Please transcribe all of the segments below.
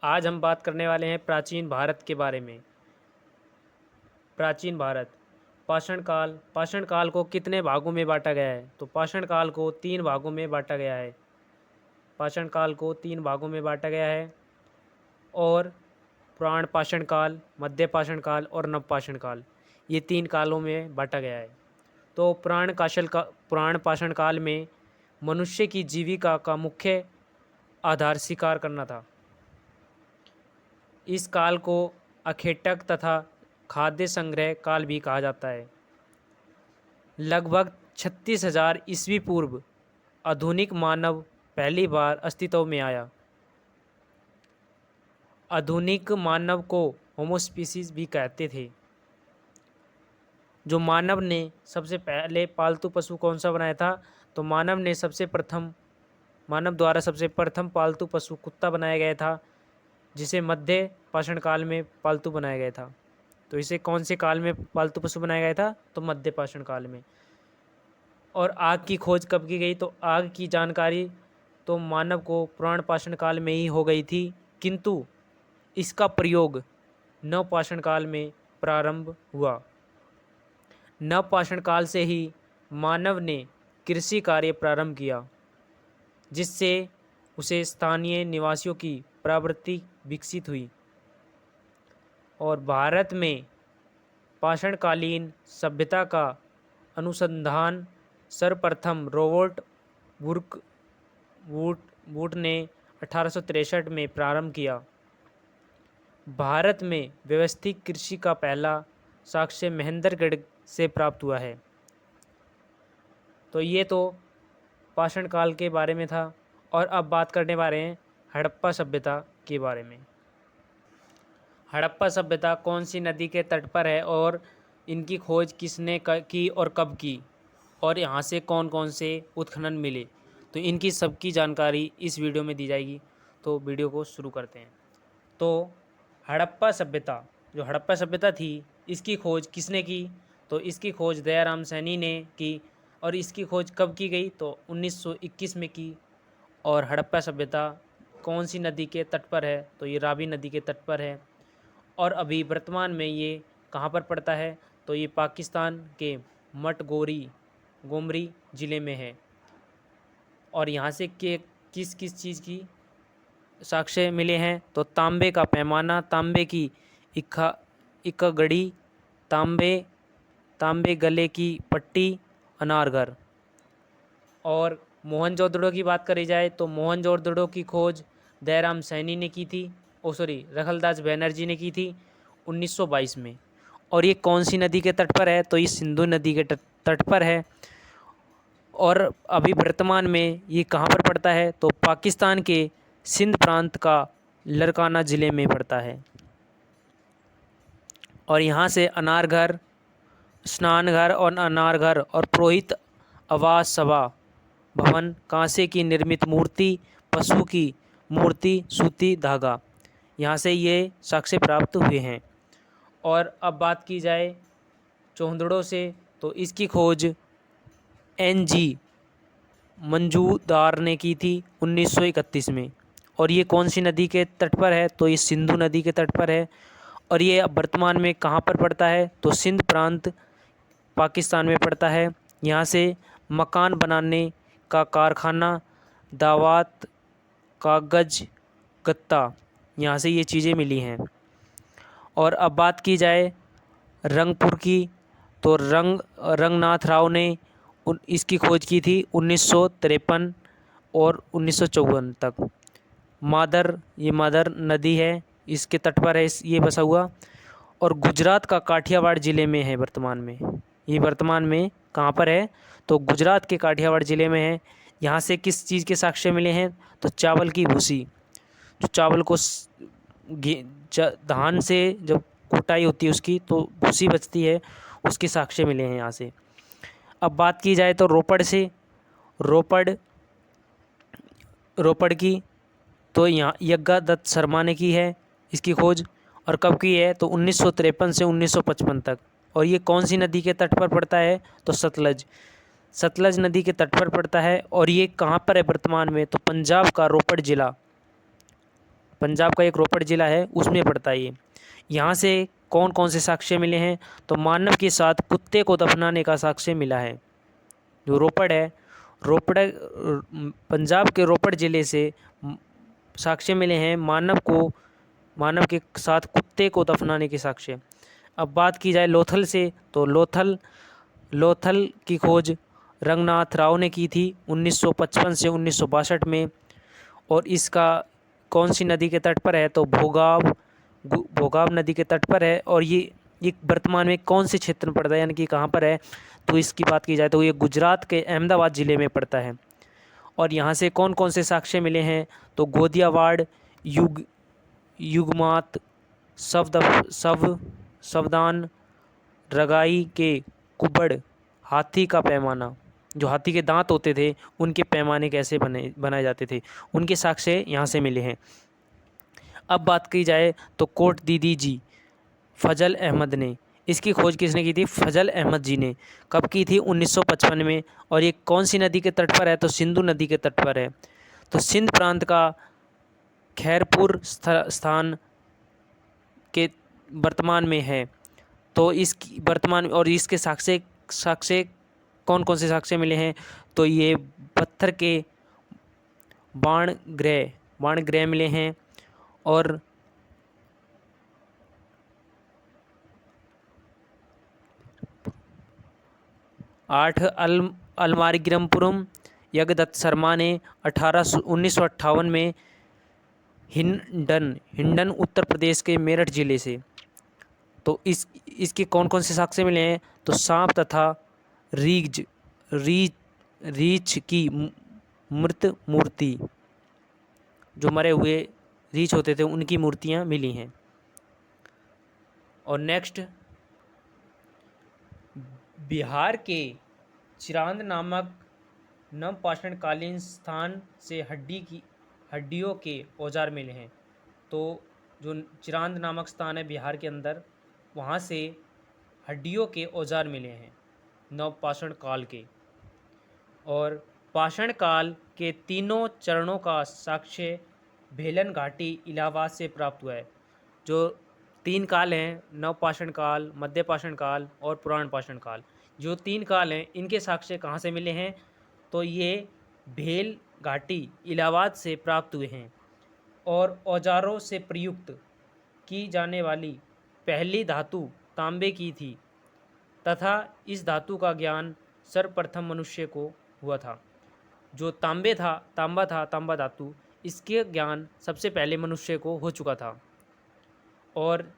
आज हम बात करने वाले हैं प्राचीन भारत के बारे में। प्राचीन भारत। पाषाण काल को कितने भागों में बांटा गया है? तो पाषाण काल को 3 भागों में बांटा गया है। पाषाण काल को 3 भागों में बांटा गया है और पुराण पाषाण काल, मध्य पाषाण काल और नव पाषाण काल, ये 3 कालों में बांटा गया है। तो पुराण पाषाण काल में मनुष्य की जीविका का मुख्य आधार शिकार करना था। इस काल को अखेटक तथा खाद्य संग्रह काल भी कहा जाता है। लगभग 36,000 ईस्वी पूर्व आधुनिक मानव पहली बार अस्तित्व में आया। आधुनिक मानव को होमोस्पीसीज भी कहते थे। जो मानव ने सबसे पहले पालतू पशु कौन सा बनाया था? तो मानव द्वारा सबसे प्रथम पालतू पशु कुत्ता बनाया गया था, जिसे मध्य पाषाण काल में पालतू बनाया गया था। तो इसे कौन से काल में पालतू पशु बनाया गया था? तो मध्य पाषाण काल में। और आग की खोज कब की गई? तो आग की जानकारी तो मानव को पुराण पाषाण काल में ही हो गई थी, किंतु इसका प्रयोग नव पाषाण काल में प्रारंभ हुआ। नव पाषाण काल से ही मानव ने कृषि कार्य प्रारंभ किया, जिससे उसे स्थानीय निवासियों की प्रवृत्ति विकसित हुई। और भारत में पाषाणकालीन सभ्यता का अनुसंधान सर्वप्रथम रॉबर्ट वुड ने 1863 में प्रारंभ किया। भारत में व्यवस्थित कृषि का पहला साक्ष्य महेंद्रगढ़ से प्राप्त हुआ है। तो ये तो पाषाण काल के बारे में था। और अब बात करने वाले हैं हड़प्पा सभ्यता के बारे में। हड़प्पा सभ्यता कौन सी नदी के तट पर है और इनकी खोज किसने की और कब की, और यहाँ से कौन कौन से उत्खनन मिले, तो इनकी सबकी जानकारी इस वीडियो में दी जाएगी। तो वीडियो को शुरू करते हैं। तो हड़प्पा सभ्यता, जो हड़प्पा सभ्यता थी, इसकी खोज किसने की? तो इसकी खोज दयाराम सैनी ने की। और इसकी खोज कब की गई? तो 1921 में की। और हड़प्पा सभ्यता कौन सी नदी के तट पर है? तो ये रावी नदी के तट पर है। और अभी वर्तमान में ये कहाँ पर पड़ता है? तो ये पाकिस्तान के गोमरी ज़िले में है। और यहाँ से किस किस चीज़ की साक्ष्य मिले हैं? तो तांबे का पैमाना, तांबे की इक्का गड़ी, तांबे गले की पट्टी, अनारघर। और मोहनजोदड़ो की बात करी जाए तो मोहनजोदड़ो की खोज दयाराम सैनी ने की थी, रखलदास बनर्जी ने की थी 1922 में। और ये कौन सी नदी के तट पर है? तो ये सिंधु नदी के तट पर है। और अभी वर्तमान में ये कहाँ पर पड़ता है? तो पाकिस्तान के सिंध प्रांत का लरकाना ज़िले में पड़ता है। और यहाँ से अनारघर, स्नानघर और अनारघर और पुरोहित आवास सभा भवन, कांसे की निर्मित मूर्ति, पशु की मूर्ति, सूती धागा, यहाँ से ये साक्ष्य प्राप्त हुए हैं। और अब बात की जाए चौंधड़ों से, तो इसकी खोज NG मंजूदार ने की थी 1931 में। और ये कौन सी नदी के तट पर है? तो ये सिंधु नदी के तट पर है। और ये अब वर्तमान में कहाँ पर पड़ता है? तो सिंध प्रांत पाकिस्तान में पड़ता है। यहाँ से मकान बनाने का कारखाना, दावात, कागज़, गत्ता, यहाँ से ये चीज़ें मिली हैं। और अब बात की जाए रंगपुर की, तो रंगनाथ राव ने इसकी खोज की थी 1953 और 1954 तक। ये मादर नदी है, इसके तट पर है ये बसा हुआ। और गुजरात का काठियावाड़ ज़िले में है वर्तमान में। ये वर्तमान में कहाँ पर है? तो गुजरात के काठियावाड़ ज़िले में है। यहाँ से किस चीज़ के साक्ष्य मिले हैं? तो चावल की भूसी, जो चावल को धान से जब कुटाई होती है उसकी तो भूसी बचती है, उसके साक्ष्य मिले हैं यहाँ से। अब बात की जाए तो रोपड़ की, तो यहाँ यज्ञा दत्त शर्मा ने की है इसकी खोज। और कब की है? तो 1953 से 1955 तक। और ये कौन सी नदी के तट पर पड़ता है? तो सतलज नदी के तट पर पड़ता है। और ये कहाँ पर है वर्तमान में? तो पंजाब का रोपड़ ज़िला, पंजाब का एक रोपड़ ज़िला है, उसमें पड़ता है ये। यहाँ से कौन कौन से साक्ष्य मिले हैं? तो मानव के साथ कुत्ते को दफनाने का साक्ष्य मिला है। जो रोपड़ है, रोपड़ पंजाब के रोपड़ ज़िले से साक्ष्य मिले हैं मानव के साथ कुत्ते को दफनाने के साक्ष्य। अब बात की जाए लोथल से, तो लोथल की खोज रंगनाथ राव ने की थी 1955 से 1962 में। और इसका कौन सी नदी के तट पर है? तो भोगाव नदी के तट पर है। और ये वर्तमान में कौन से क्षेत्र में पड़ता है, यानी कि कहाँ पर है? तो इसकी बात की जाए तो ये गुजरात के अहमदाबाद ज़िले में पड़ता है। और यहाँ से कौन कौन से साक्ष्य मिले हैं? तो गोदियावाड़, युगमात, सवदान, रगाई के कुबड़, हाथी का पैमाना, जो हाथी के दांत होते थे उनके पैमाने कैसे बनाए जाते थे, उनके साक्ष्य यहाँ से मिले हैं। अब बात की जाए तो कोट दीदी जी, फजल अहमद ने, इसकी खोज किसने की थी? फजल अहमद जी ने। कब की थी? 1955 में। और ये कौन सी नदी के तट पर है? तो सिंधु नदी के तट पर है। तो सिंध प्रांत का खैरपुर स्थान के वर्तमान में है। तो इसकी वर्तमान और इसके साक्ष्य कौन कौन से साक्ष्य मिले हैं? तो ये पत्थर के बाण ग्रह मिले हैं। और अलमारीग्रमपुरम यज्ञदत्त शर्मा ने 1958 में हिंडन उत्तर प्रदेश के मेरठ जिले से। तो इसके कौन कौन से साक्ष्य मिले हैं? तो सांप तथा रीछ की मृत मूर्ति, जो मरे हुए रीछ होते थे उनकी मूर्तियां मिली हैं। और नेक्स्ट, बिहार के चिरांद नामक नवपाषाणकालीन स्थान से हड्डियों के औजार मिले हैं। तो जो चिरांद नामक स्थान है बिहार के अंदर, वहाँ से हड्डियों के औजार मिले हैं नवपाषाण काल के। और पाषाण काल के तीनों चरणों का साक्ष्य भेलन घाटी इलाहाबाद से प्राप्त हुआ है। जो 3 काल हैं, नवपाषाण काल, मध्यपाषाण काल और पुराण पाषाण काल, जो 3 काल हैं इनके साक्ष्य कहाँ से मिले हैं? तो ये भेल घाटी इलाहाबाद से प्राप्त हुए हैं। और औजारों से प्रयुक्त की जाने वाली पहली धातु तांबे की थी तथा इस धातु का ज्ञान सर्वप्रथम मनुष्य को हुआ था। जो तांबा धातु, इसके ज्ञान सबसे पहले मनुष्य को हो चुका था। और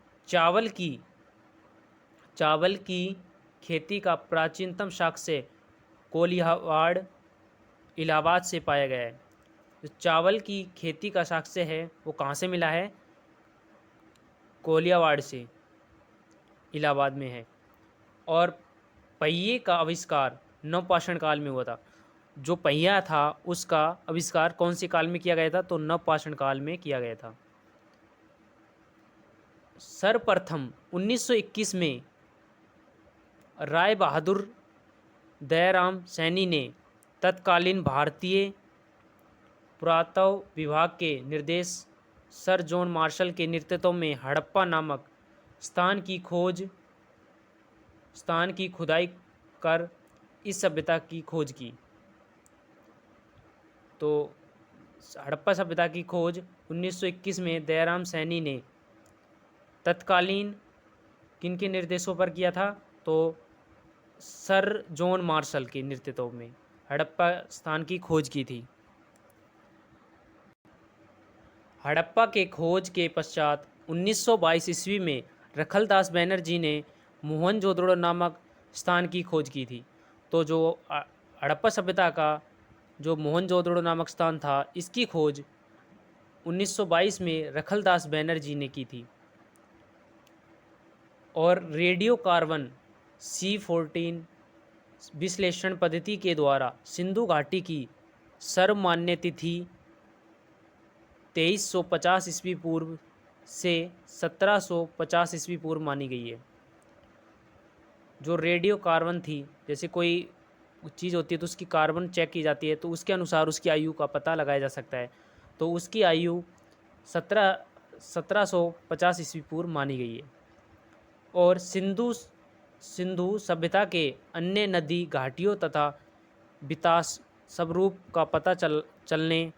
चावल की खेती का प्राचीनतम साक्ष्य कोलिहावाड़ इलाहाबाद से पाया गया है। जो चावल की खेती का साक्ष्य है वो कहाँ से मिला है? कोलियावाड़ से, इलाहाबाद में है। और पहिए का आविष्कार नवपाषाण काल में हुआ था। जो पहिया था उसका आविष्कार कौन से काल में किया गया था? तो नवपाषाण काल में किया गया था। सर्वप्रथम 1921 में राय बहादुर दयाराम सैनी ने तत्कालीन भारतीय पुरातत्व विभाग के निर्देश सर जॉन मार्शल के नेतृत्व में हड़प्पा नामक स्थान की खुदाई कर इस सभ्यता की खोज की। तो हड़प्पा सभ्यता की खोज 1921 में दयाराम सैनी ने तत्कालीन किनके निर्देशों पर किया था? तो सर जॉन मार्शल के नेतृत्व में हड़प्पा स्थान की खोज की थी। हड़प्पा के खोज के पश्चात 1922 ईस्वी में रखलदास बनर्जी ने मोहनजोदड़ो नामक स्थान की खोज की थी। तो जो हड़प्पा सभ्यता का जो मोहनजोदड़ो नामक स्थान था, इसकी खोज 1922 में रखलदास बनर्जी ने की थी। और रेडियो कार्बन C14 विश्लेषण पद्धति के द्वारा सिंधु घाटी की सर्वमान्य तिथि 2350 ईस्वी पूर्व से 1750 ईस्वी पूर्व मानी गई है। जो रेडियो कार्बन थी, जैसे कोई चीज़ होती है तो उसकी कार्बन चेक की जाती है, तो उसके अनुसार उसकी आयु का पता लगाया जा सकता है। तो उसकी आयु 1750 ईस्वी पूर्व मानी गई है। और सिंधु सिंधु सभ्यता के अन्य नदी घाटियों तथा विकास स्वरूप का पता चलने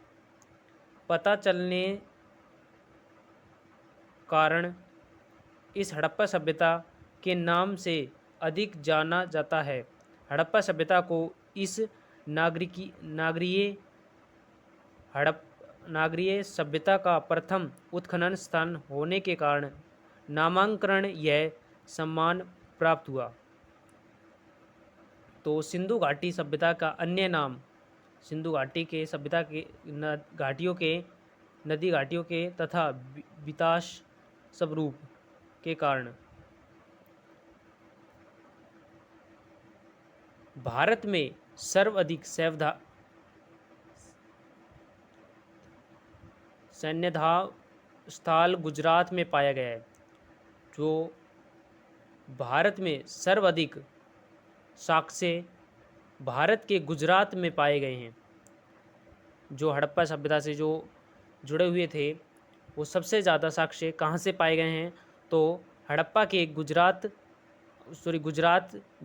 कारण इस हड़प्पा सभ्यता के नाम से अधिक जाना जाता है। हड़प्पा सभ्यता को इस नागरीय सभ्यता का प्रथम उत्खनन स्थान होने के कारण नामांकन यह सम्मान प्राप्त हुआ। तो सिंधु घाटी सभ्यता का अन्य नाम, सिंधु घाटी के सभ्यता के नदी घाटियों के तथा विकास स्वरूप के कारण भारत में सर्वाधिक सैन्यधाव स्थल गुजरात में पाया गया है। जो भारत में सर्वाधिक साक्ष्य भारत के गुजरात में पाए गए हैं। जो हड़प्पा सभ्यता से जो जुड़े हुए थे वो सबसे ज़्यादा साक्ष्य कहाँ से पाए गए हैं, तो हड़प्पा के गुजरात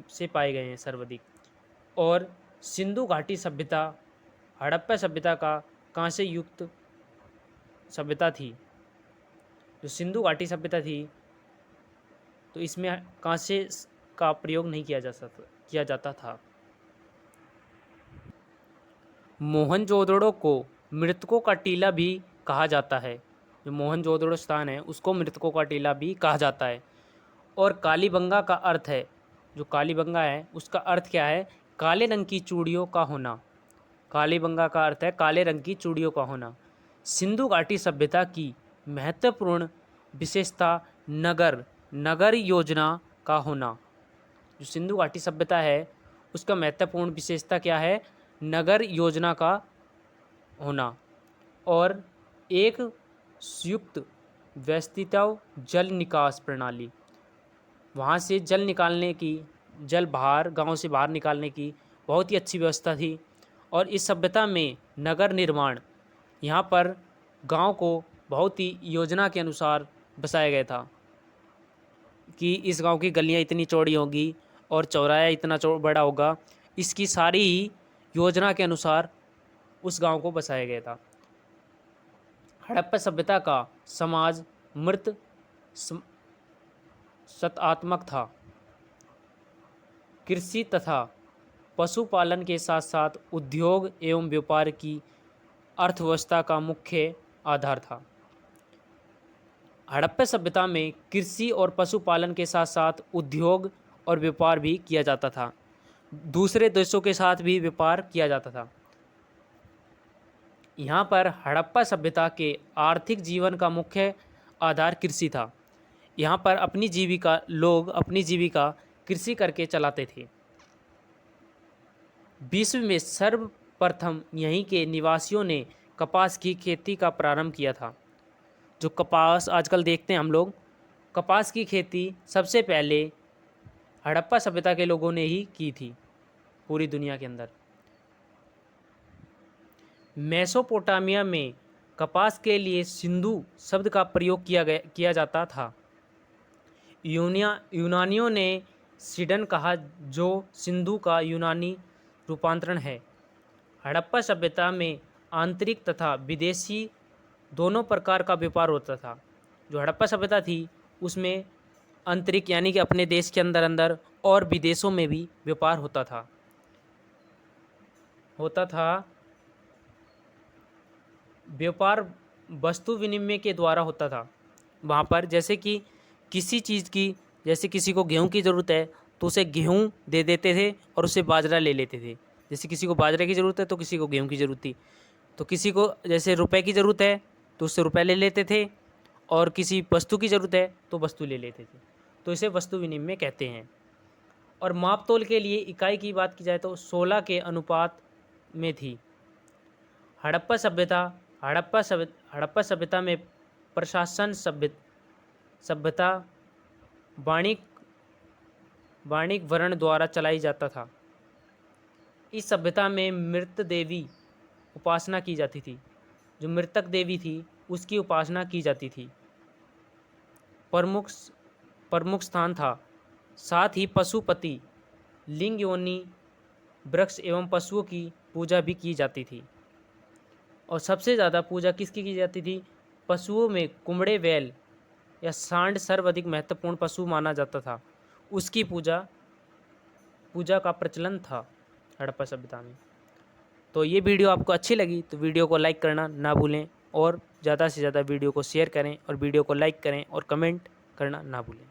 से पाए गए हैं सर्वाधिक। और सिंधु घाटी सभ्यता हड़प्पा सभ्यता का कांस्य युक्त सभ्यता थी। जो सिंधु घाटी सभ्यता थी तो इसमें कांस्य का प्रयोग नहीं किया जाता था। मोहनजोदड़ो को मृतकों का टीला भी कहा जाता है। जो मोहनजोदड़ो स्थान है उसको मृतकों का टीला भी कहा जाता है। और कालीबंगा का अर्थ है, जो कालीबंगा है उसका अर्थ क्या है? काले रंग की चूड़ियों का होना। कालीबंगा का अर्थ है काले रंग की चूड़ियों का होना। सिंधु घाटी सभ्यता की महत्वपूर्ण विशेषता नगर योजना का होना। जो सिंधु घाटी सभ्यता है उसका महत्वपूर्ण विशेषता क्या है? नगर योजना का होना और एक संयुक्त व्यवस्थित जल निकास प्रणाली। वहाँ से गांव से बाहर निकालने की बहुत ही अच्छी व्यवस्था थी। और इस सभ्यता में नगर निर्माण, यहाँ पर गांव को बहुत ही योजना के अनुसार बसाया गया था कि इस गांव की गलियाँ इतनी चौड़ी होगी और चौराहा इतना बड़ा होगा। इसकी सारी ही योजना के अनुसार उस गांव को बसाया गया था। हड़प्पा सभ्यता का समाज मृत सत्तात्मक था। कृषि तथा पशुपालन के साथ साथ उद्योग एवं व्यापार की अर्थव्यवस्था का मुख्य आधार था। हड़प्पा सभ्यता में कृषि और पशुपालन के साथ साथ उद्योग और व्यापार भी किया जाता था। दूसरे देशों के साथ भी व्यापार किया जाता था। यहाँ पर हड़प्पा सभ्यता के आर्थिक जीवन का मुख्य आधार कृषि था। यहाँ पर लोग अपनी जीविका कृषि करके चलाते थे। विश्व में सर्वप्रथम यहीं के निवासियों ने कपास की खेती का प्रारंभ किया था। जो कपास आजकल देखते हैं हम लोग, कपास की खेती सबसे पहले हड़प्पा सभ्यता के लोगों ने ही की थी पूरी दुनिया के अंदर। मेसोपोटामिया में कपास के लिए सिंधु शब्द का प्रयोग किया जाता था। यूनानियों ने सिडन कहा, जो सिंधु का यूनानी रूपांतरण है। हड़प्पा सभ्यता में आंतरिक तथा विदेशी दोनों प्रकार का व्यापार होता था। जो हड़प्पा सभ्यता थी उसमें आंतरिक यानी कि अपने देश के अंदर और विदेशों में भी व्यापार होता था। व्यापार वस्तु विनिमय के द्वारा होता था। वहाँ पर जैसे कि किसी चीज़ की, जैसे किसी को गेहूं की ज़रूरत है तो उसे गेहूं दे देते थे और उससे बाजरा ले लेते थे। जैसे किसी को बाजरे की ज़रूरत है तो किसी को गेहूं की ज़रूरत थी। तो किसी को जैसे रुपए की ज़रूरत है तो उससे रुपए ले लेते थे, और किसी वस्तु की ज़रूरत है तो वस्तु ले लेते थे। तो इसे वस्तु विनिमय कहते हैं। और माप तोल के लिए इकाई की बात की जाए तो 16 के अनुपात में थी। हड़प्पा सभ्यता में प्रशासन सभ्यता वाणिक वर्ण द्वारा चलाई जाता था। इस सभ्यता में मृत देवी उपासना की जाती थी। जो मृतक देवी थी उसकी उपासना की जाती थी। प्रमुख प्रमुख स्थान था। साथ ही पशुपति, लिंग योनि, वृक्ष एवं पशुओं की पूजा भी की जाती थी। और सबसे ज़्यादा पूजा किसकी की जाती थी? पशुओं में कुम्भड़े बैल या सांड सर्वाधिक महत्वपूर्ण पशु माना जाता था। उसकी पूजा पूजा का प्रचलन था हड़प्पा सभ्यता में। तो ये वीडियो आपको अच्छी लगी तो वीडियो को लाइक करना ना भूलें और ज़्यादा से ज़्यादा वीडियो को शेयर करें और वीडियो को लाइक करें और कमेंट करना ना भूलें।